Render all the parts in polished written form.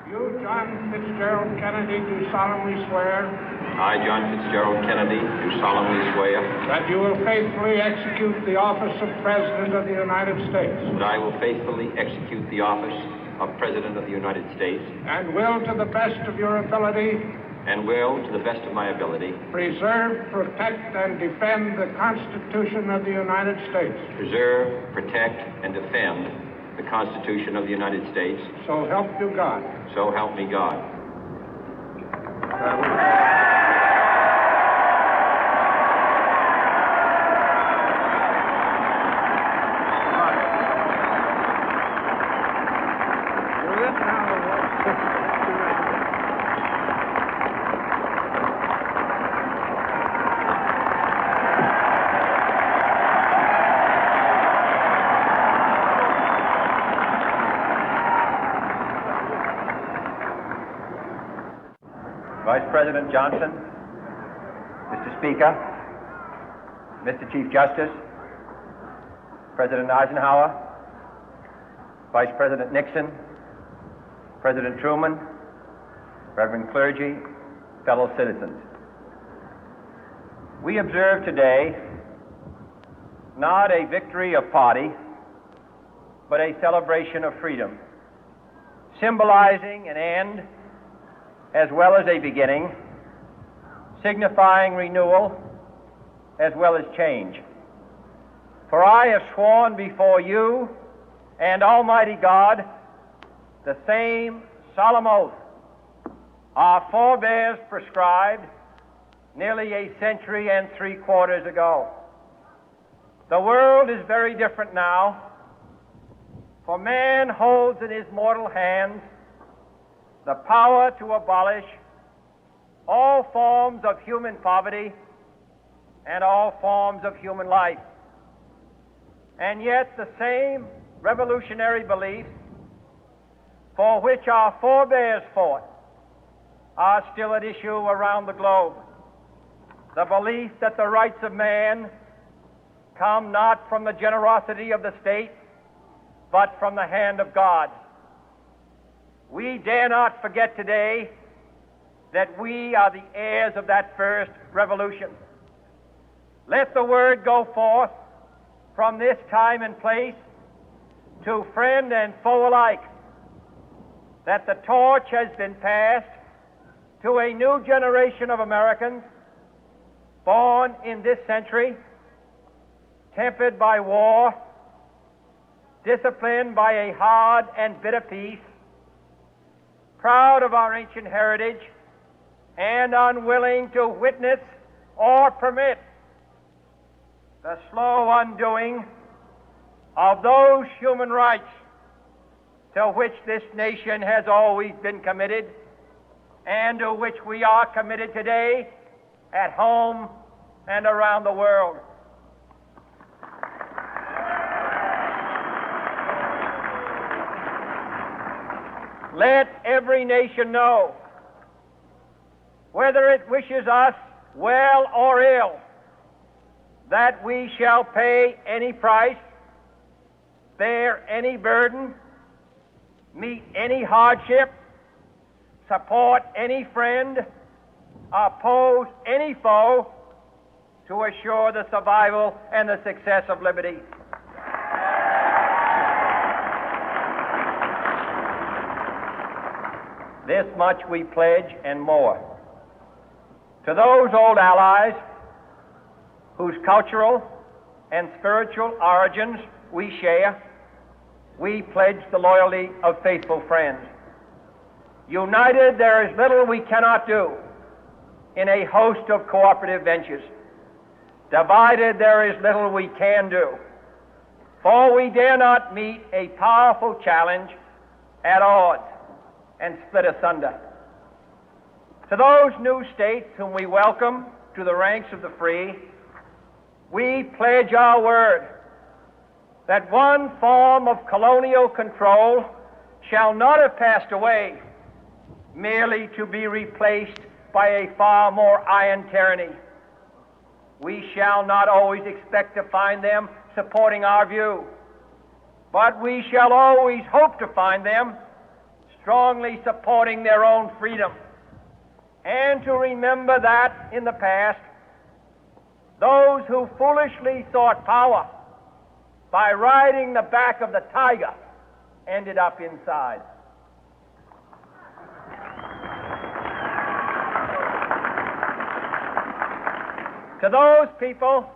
You, John Fitzgerald Kennedy, do solemnly swear I, John Fitzgerald Kennedy, do solemnly swear that you will faithfully execute the office of President of the United States that I will faithfully execute the office of President of the United States and will, to the best of your ability, and will, to the best of my ability, preserve, protect, and defend the Constitution of the United States. preserve, protect, and defend the Constitution of the United States. So help you God. So help me God. Vice President Johnson, Mr. Speaker, Mr. Chief Justice, President Eisenhower, Vice President Nixon, President Truman, Reverend clergy, fellow citizens. We observe today not a victory of party, but a celebration of freedom, symbolizing an end as well as a beginning, signifying renewal as well as change. For I have sworn before you and Almighty God the same solemn oath our forebears prescribed nearly a century and 3/4 ago. The world is very different now, for man holds in his mortal hands the power to abolish all forms of human poverty and all forms of human life. And yet the same revolutionary beliefs for which our forebears fought are still at issue around the globe. The belief that the rights of man come not from the generosity of the state, but from the hand of God. We dare not forget today that we are the heirs of that first revolution. Let the word go forth from this time and place to friend and foe alike that the torch has been passed to a new generation of Americans born in this century, tempered by war, disciplined by a hard and bitter peace, proud of our ancient heritage, and unwilling to witness or permit the slow undoing of those human rights to which this nation has always been committed and to which we are committed today at home and around the world. Let every nation know, whether it wishes us well or ill, that we shall pay any price, bear any burden, meet any hardship, support any friend, oppose any foe to assure the survival and the success of liberty. This much we pledge and more. To those old allies whose cultural and spiritual origins we share, we pledge the loyalty of faithful friends. United, there is little we cannot do in a host of cooperative ventures. Divided, there is little we can do, for we dare not meet a powerful challenge at odds and split asunder. To those new states whom we welcome to the ranks of the free, we pledge our word that one form of colonial control shall not have passed away, merely to be replaced by a far more iron tyranny. We shall not always expect to find them supporting our view, but we shall always hope to find them strongly supporting their own freedom, and to remember that in the past, those who foolishly sought power by riding the back of the tiger ended up inside. To those people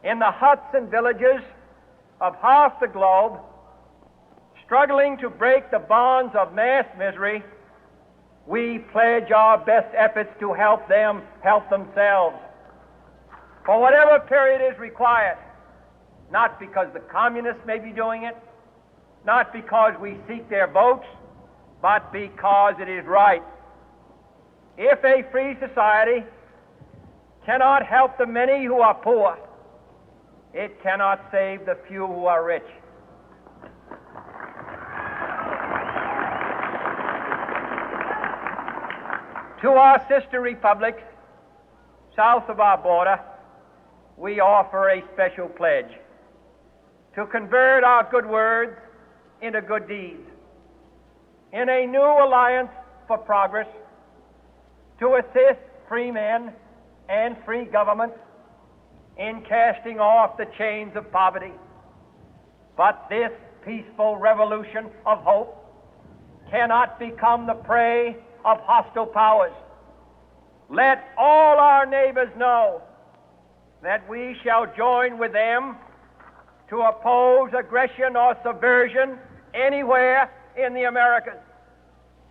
in the huts and villages of half the globe struggling to break the bonds of mass misery, we pledge our best efforts to help them help themselves for whatever period is required, not because the communists may be doing it, not because we seek their votes, but because it is right. If a free society cannot help the many who are poor, it cannot save the few who are rich. To our sister republics south of our border, we offer a special pledge to convert our good words into good deeds, in a new alliance for progress, to assist free men and free governments in casting off the chains of poverty. But this peaceful revolution of hope cannot become the prey of hostile powers. Let all our neighbors know that we shall join with them to oppose aggression or subversion anywhere in the Americas.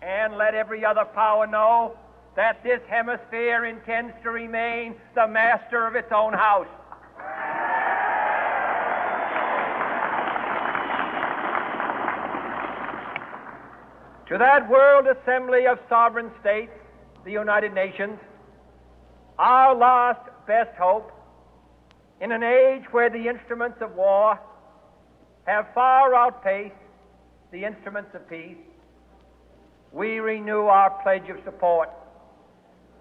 And let every other power know that this hemisphere intends to remain the master of its own house. To that World Assembly of Sovereign States, the United Nations, our last best hope, in an age where the instruments of war have far outpaced the instruments of peace, we renew our pledge of support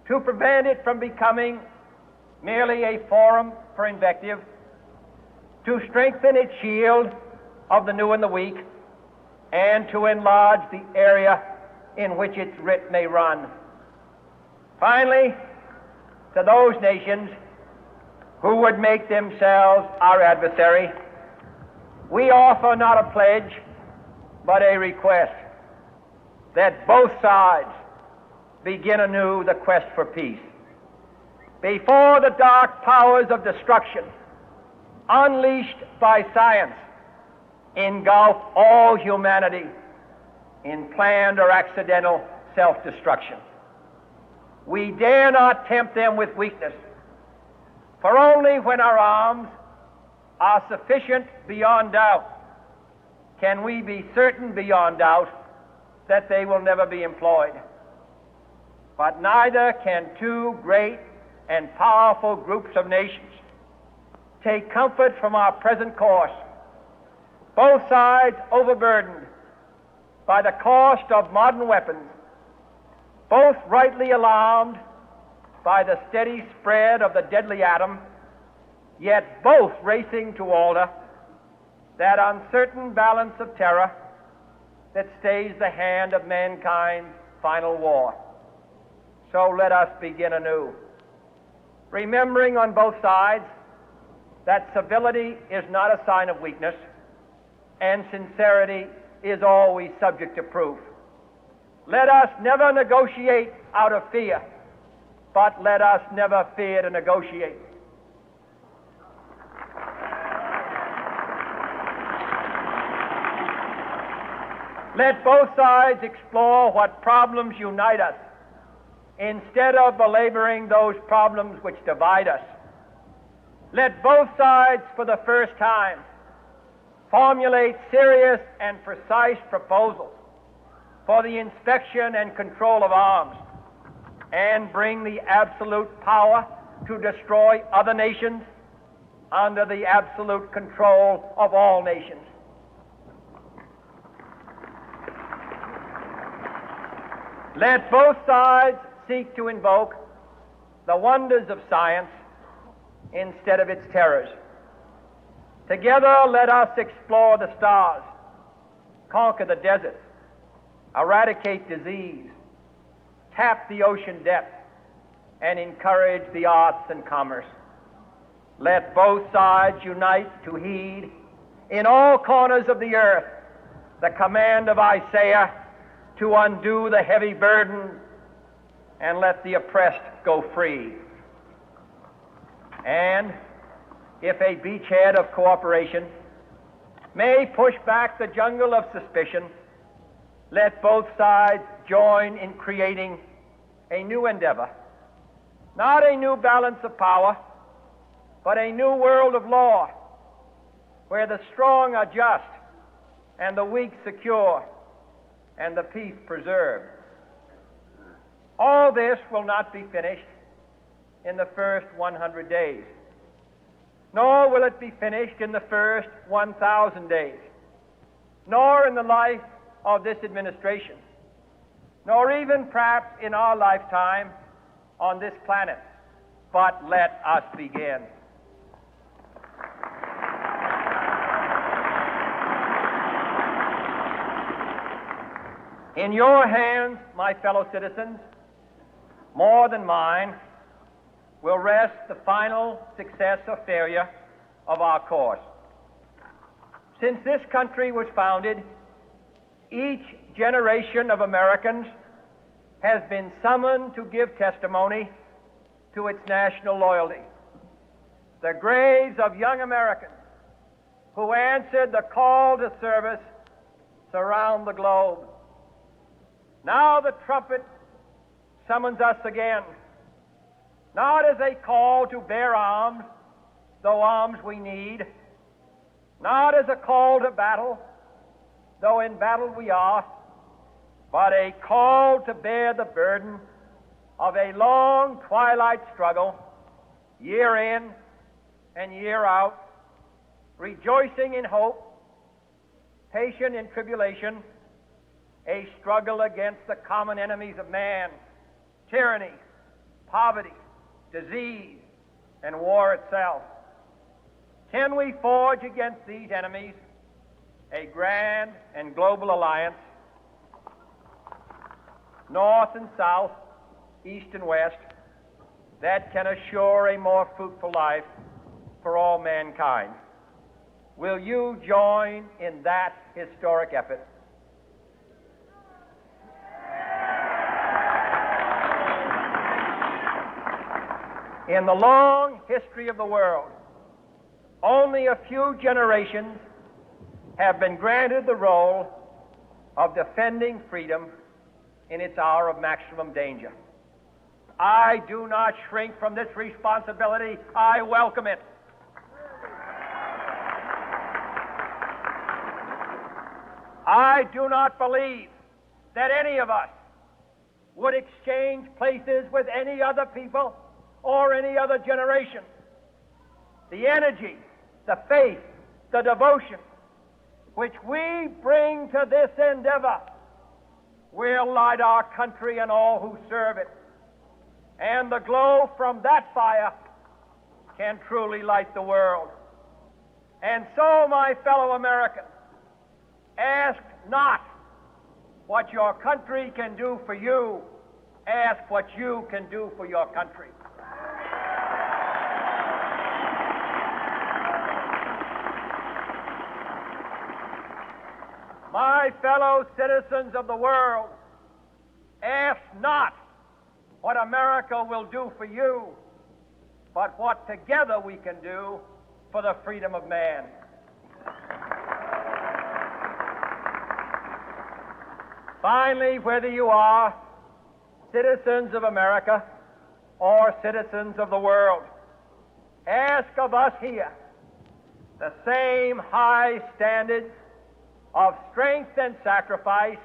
to prevent it from becoming merely a forum for invective, to strengthen its shield of the new and the weak, and to enlarge the area in which its writ may run. Finally, to those nations who would make themselves our adversary, we offer not a pledge, but a request that both sides begin anew the quest for peace. Before the dark powers of destruction, unleashed by science, engulf all humanity in planned or accidental self-destruction, we dare not tempt them with weakness, for only when our arms are sufficient beyond doubt can we be certain beyond doubt that they will never be employed. But neither can two great and powerful groups of nations take comfort from our present course, both sides overburdened by the cost of modern weapons, both rightly alarmed by the steady spread of the deadly atom, yet both racing to alter that uncertain balance of terror that stays the hand of mankind's final war. So let us begin anew, remembering on both sides that civility is not a sign of weakness, and sincerity is always subject to proof. Let us never negotiate out of fear, but let us never fear to negotiate. Let both sides explore what problems unite us, instead of belaboring those problems which divide us. Let both sides, for the first time, formulate serious and precise proposals for the inspection and control of arms, and bring the absolute power to destroy other nations under the absolute control of all nations. Let both sides seek to invoke the wonders of science instead of its terrors. Together, let us explore the stars, conquer the deserts, eradicate disease, tap the ocean depth, and encourage the arts and commerce. Let both sides unite to heed in all corners of the earth the command of Isaiah to undo the heavy burden and let the oppressed go free. And if a beachhead of cooperation may push back the jungle of suspicion, let both sides join in creating a new endeavor, not a new balance of power, but a new world of law, where the strong are just and the weak secure and the peace preserved. All this will not be finished in the first 100 days, nor will it be finished in the first 1,000 days, nor in the life of this administration, nor even perhaps in our lifetime on this planet. But let us begin. In your hands, my fellow citizens, more than mine, will rest the final success or failure of our course. Since this country was founded, each generation of Americans has been summoned to give testimony to its national loyalty. The graves of young Americans who answered the call to service surround the globe. Now the trumpet summons us again, not as a call to bear arms, though arms we need, not as a call to battle, though in battle we are, but a call to bear the burden of a long twilight struggle, year in and year out, rejoicing in hope, patient in tribulation, a struggle against the common enemies of man, tyranny, poverty, disease, and war itself. Can we forge against these enemies a grand and global alliance, north and south, east and west, that can assure a more fruitful life for all mankind? Will you join in that historic effort? In the long history of the world, only a few generations have been granted the role of defending freedom in its hour of maximum danger. I do not shrink from this responsibility. I welcome it. I do not believe that any of us would exchange places with any other people or any other generation. The energy, the faith, the devotion which we bring to this endeavor will light our country and all who serve it. And the glow from that fire can truly light the world. And so, my fellow Americans, ask not what your country can do for you, ask what you can do for your country. My fellow citizens of the world, ask not what America will do for you, but what together we can do for the freedom of man. Finally, whether you are citizens of America or citizens of the world, ask of us here the same high standards of strength and sacrifice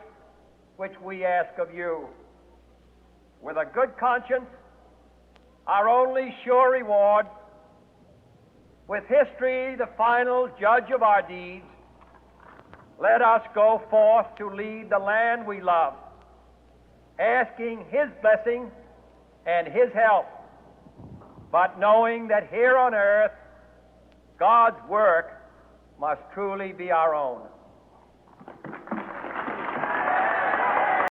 which we ask of you. With a good conscience, our only sure reward, with history the final judge of our deeds, let us go forth to lead the land we love, asking His blessing and His help, but knowing that here on earth God's work must truly be our own.